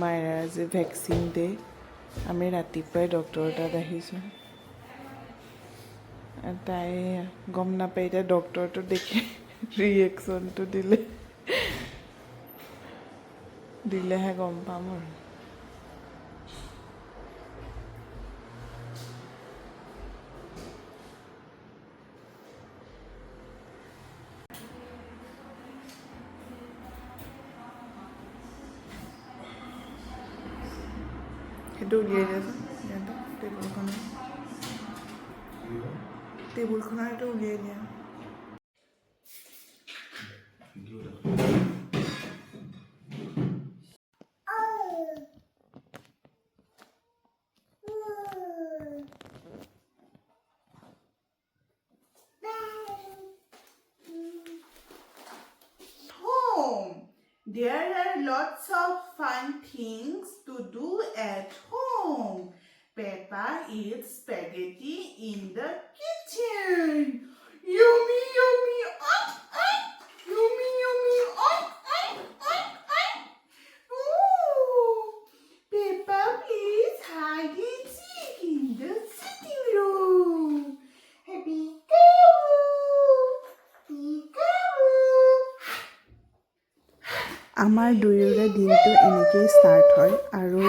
মায়েৰা আজি ভেকচিন দে আমি ৰাতিপুৱাই ডক্টৰৰ তাত আহিছোঁ তাই গম নাপায় এতিয়া ডক্টৰটো দেখি ৰিয়েকশ্যনটো দিলেহে গম পাম আৰু সেইটো উলিয়াই দিয়াচোন টেবুলখনৰ সেইটো উলিয়াই দিয়া There are lots of fun things to do at home. Peppa eats spaghetti in the kitchen. Yummy, yummy, yummy, yummy, Ooh. Peppa plays hide and seek in the sitting room. Happy আমাৰ দুয়োৰে দিনটো এনেকৈয়ে start হয় আৰু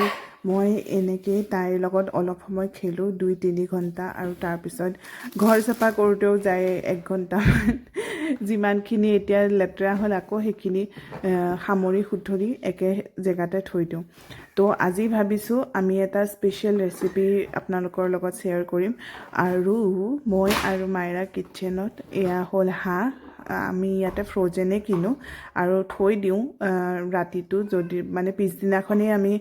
মই এনেকৈয়ে তাইৰ লগত অলপ সময় খেলোঁ 2-3 ঘণ্টা আৰু তাৰপিছত ঘৰ চাফা কৰোঁতেও যায় 1 ঘণ্টামান যিমানখিনি এতিয়া লেতেৰা হ'ল আকৌ সেইখিনি সামৰি সুতৰি একে জেগাতে থৈ দিওঁ তো আজি ভাবিছোঁ আমি এটা স্পেচিয়েল ৰেচিপি আপোনালোকৰ লগত শ্বেয়াৰ কৰিম আৰু মই আৰু মায়েৰা কিটচেনত এয়া হ'ল হাঁহ আমি ইয়াতে ফ্ৰ'জেনে কিনো আৰু থৈ দিওঁ ৰাতিটো যদি মানে পিছদিনাখনেই আমি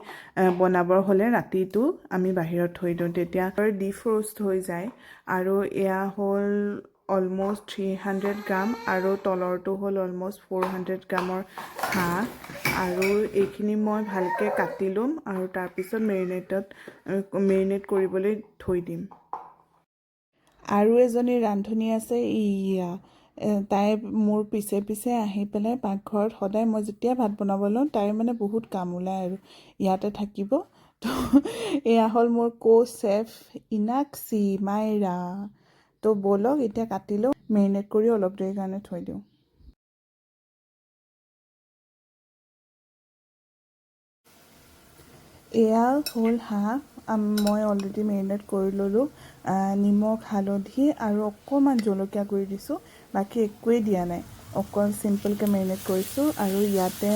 বনাবৰ হ'লে ৰাতিটো আমি বাহিৰত থৈ দিওঁ তেতিয়া ডিফ্ৰষ্ট হৈ যায় আৰু এয়া হ'ল অলম'ষ্ট 300 গ্ৰাম আৰু তলৰটো হ'ল অলম'ষ্ট 400 গ্ৰামৰ হাঁহ আৰু এইখিনি মই ভালকৈ কাটি ল'ম আৰু তাৰপিছত মেৰিনেট কৰিবলৈ থৈ দিম আৰু এজনী ৰান্ধনী আছে ইয়া তাই মোৰ পিছে পিছে আহি পেলাই পাকঘৰত সদায় মই যেতিয়া ভাত বনাব লওঁ তাইৰ মানে বহুত কাম ওলায় আৰু ইয়াতে থাকিব তো এয়া হ'ল মোৰ চেফ ইনাক্সি মায়েৰা তো ব'লক এতিয়া কাটি লওঁ মেৰিনেট কৰি অলপ দেৰিৰ কাৰণে থৈ দিওঁ এয়া হ'ল হাঁহ মই অলৰেডি মেৰিনেট কৰি ল'লোঁ নিমখ হালধি আৰু অকণমান জলকীয়া গুড়ি দিছোঁ বাকী একোৱেই দিয়া নাই অকল চিম্পলকৈ মেৰিনেট কৰিছোঁ আৰু ইয়াতে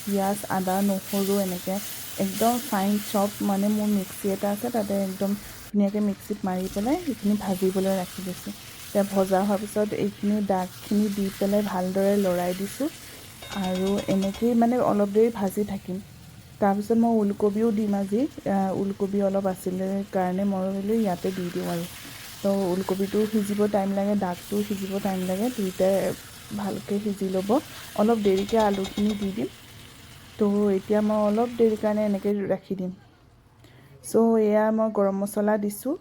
পিঁয়াজ আদা নহৰু এনেকৈ একদম ফাইন চপ মানে মোৰ মিক্সি এটা আছে তাতে একদম ধুনীয়াকৈ মিক্সিত মাৰি পেলাই সেইখিনি ভাজিবলৈ ৰাখি দিছোঁ এতিয়া ভজা হোৱাৰ পিছত এইখিনি দাগখিনি দি পেলাই ভালদৰে লৰাই দিছোঁ আৰু এনেকৈয়ে মানে অলপ দেৰি ভাজি থাকিম তাৰপিছত মই ওলকবিও দিম আজি ওলকবি অলপ আছিলে কাৰণে মই ভাবিলোঁ ইয়াতে দি দিওঁ আৰু তো ওলকবিটো সিজিব টাইম লাগে দাগটো সিজিব টাইম লাগে দুইটাই ভালকৈ সিজি ল'ব অলপ দেৰিকৈ আলুখিনি দি দিম তো এতিয়া মই অলপ দেৰিৰ কাৰণে এনেকৈ ৰাখি দিম চ' এয়া মই গৰম মছলা দিছোঁ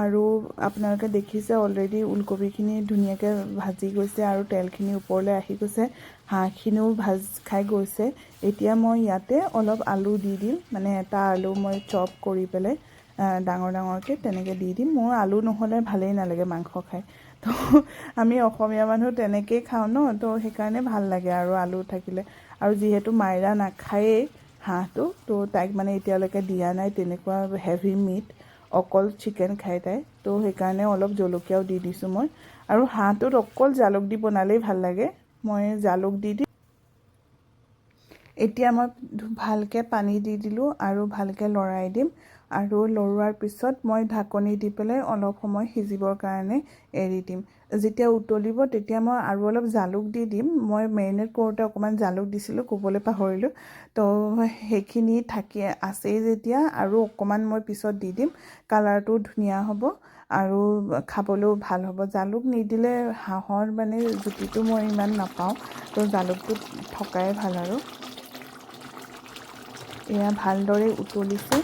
আৰু আপোনালোকে দেখিছে অলৰেডি ওলকবিখিনি ধুনীয়াকৈ ভাজি গৈছে আৰু তেলখিনি ওপৰলৈ আহি গৈছে হাঁহখিনিও ভাজ খাই গৈছে এতিয়া মই ইয়াতে অলপ আলু দি দিম মানে এটা আলু মই চপ কৰি পেলাই ডাঙৰ ডাঙৰকৈ তেনেকৈ দি দিম মোৰ আলু নহ'লে ভালেই নালাগে মাংস খাই তো আমি অসমীয়া মানুহ তেনেকৈয়ে খাওঁ ন তো সেইকাৰণে ভাল লাগে আৰু আলু থাকিলে আৰু যিহেতু মায়েৰা নাখায়েই হাঁহটো তো তাইক মানে এতিয়ালৈকে দিয়া নাই তেনেকুৱা হেভি মিট অকল চিকেন খাই তাই তো সেইকাৰণে অলপ জলকীয়াও দি দিছোঁ মই আৰু হাঁহটোত অকল জালুক দি বনালেই ভাল লাগে মই জালুক দি দিম এতিয়া মই ভালকৈ পানী দি দিলোঁ আৰু ভালকৈ লৰাই দিম আৰু লৰোৱাৰ পিছত মই ঢাকনি দি পেলাই অলপ সময় সিজিবৰ কাৰণে এৰি দিম যেতিয়া উতলিব তেতিয়া মই আৰু অলপ জালুক দি দিম মই মেৰিনেট কৰোঁতে অকণমান জালুক দিছিলোঁ ক'বলৈ পাহৰিলোঁ তো সেইখিনি থাকি আছেই যেতিয়া আৰু অকণমান মই পিছত দি দিম কালাৰটো ধুনীয়া হ'ব আৰু খাবলৈও ভাল হ'ব জালুক নিদিলে হাঁহৰ মানে জুতিটো মই ইমান নাপাওঁ তো জালুকটো থকাই ভাল আৰু এয়া ভালদৰে উতলিছে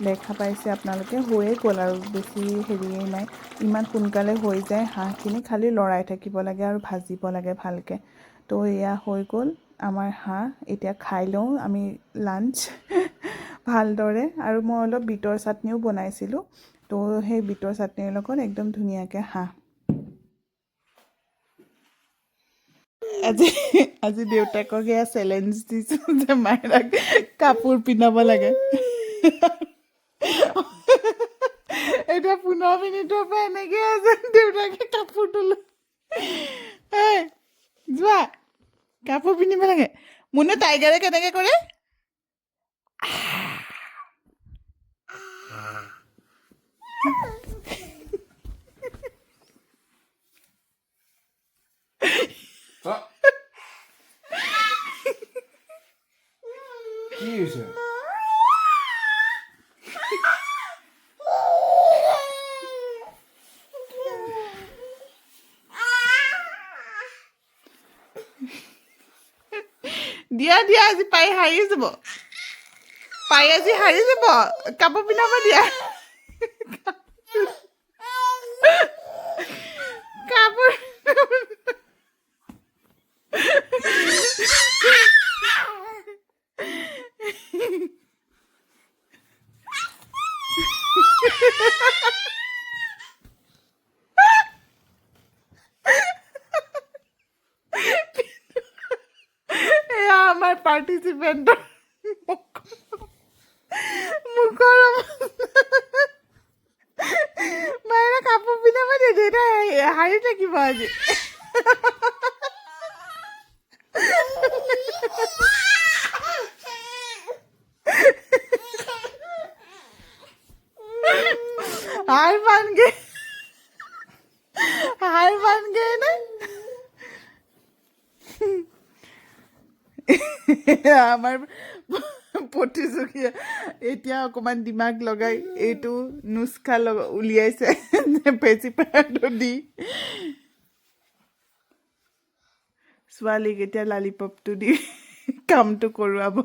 দেখা পাইছে আপোনালোকে হৈয়ে গ'ল আৰু বেছি হেৰিয়েই নাই ইমান সোনকালে হৈ যায় হাঁহখিনি খালি লৰাই থাকিব লাগে আৰু ভাজিব লাগে ভালকৈ তো এয়া হৈ গ'ল আমাৰ হাঁহ এতিয়া খাই লওঁ আমি লাঞ্চ ভালদৰে। আৰু মই অলপ বিটৰ চাটনিও বনাইছিলোঁ, তো সেই বিটৰ চাটনিৰ লগত একদম ধুনীয়াকৈ হাঁহ। আজি আজি দেউতাকক এয়া চেলেঞ্জ দিছোঁ যে মাইনাক কাপোৰ পিন্ধাব লাগে। এতিয়া 15 মিনিটৰ পৰা এনেকৈ আছে দেউতাকে কাপোৰটো লৈ যোৱা কাপোৰ পিন্ধিব লাগে। মোনে টাইগাৰে কেনেকৈ কৰে? কি হৈছে? দিয়া দিয়া আজি পাই হাৰি যাব, পাই আজি হাৰি যাব, কাপোৰ পিন্ধাব দিয়া। কাপোৰ এয়া আমাৰ পাৰ্টিচিপেণ্টৰ মুখৰ মায়েৰা কাপোৰ পিন্ধাব দিয়ে, দেউতা হাৰি থাকিব আজি। हार मान गए, हार मान गए ना। আমাৰ প্ৰতিযোগীয়ে এতিয়া অকণমান দিমাগ লগাই এইটো নুস্খা উলিয়াইছে পেচি পাউডাৰটো দি। ছোৱালীক এতিয়া লালিপপটো দি কামটো কৰোৱাব।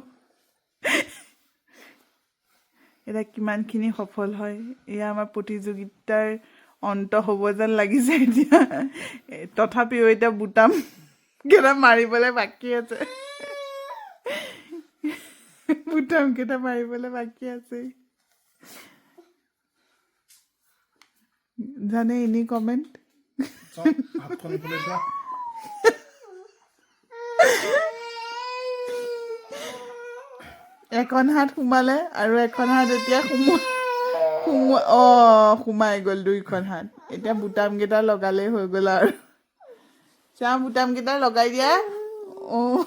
এতিয়া কিমানখিনি সফল হয়, এয়া আমাৰ প্ৰতিযোগিতাৰ অন্ত হ'ব যেন লাগিছে এতিয়া। তথাপিও এতিয়া বুটাম কেইটা মাৰিবলৈ বাকী আছে, বুটাম কেইটা মাৰিবলৈ বাকী আছে। জানে এনি কমেণ্ট? হাতখন ইফালে দিয়া। এখন হাত সোমালে আৰু এখন হাত এতিয়া সোমাই গ'ল দুইখন হাত। এতিয়া বুটামকেইটা লগালেই হৈ গ'ল আৰু। চাওঁ বুটামকেইটা লগাই দিয়া। অঁ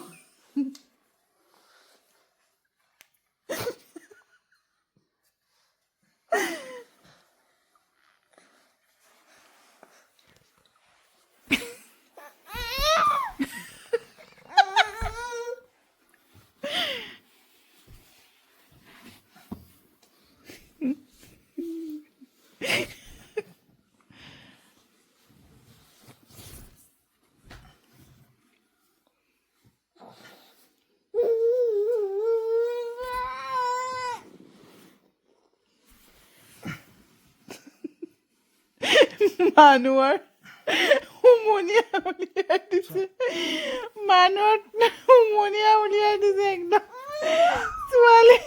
মানুহৰ হুমনিয়া উলিয়াই দিছে, মানুহৰ হুমনিয়া উলিয়াই দিছে একদম ছোৱালী।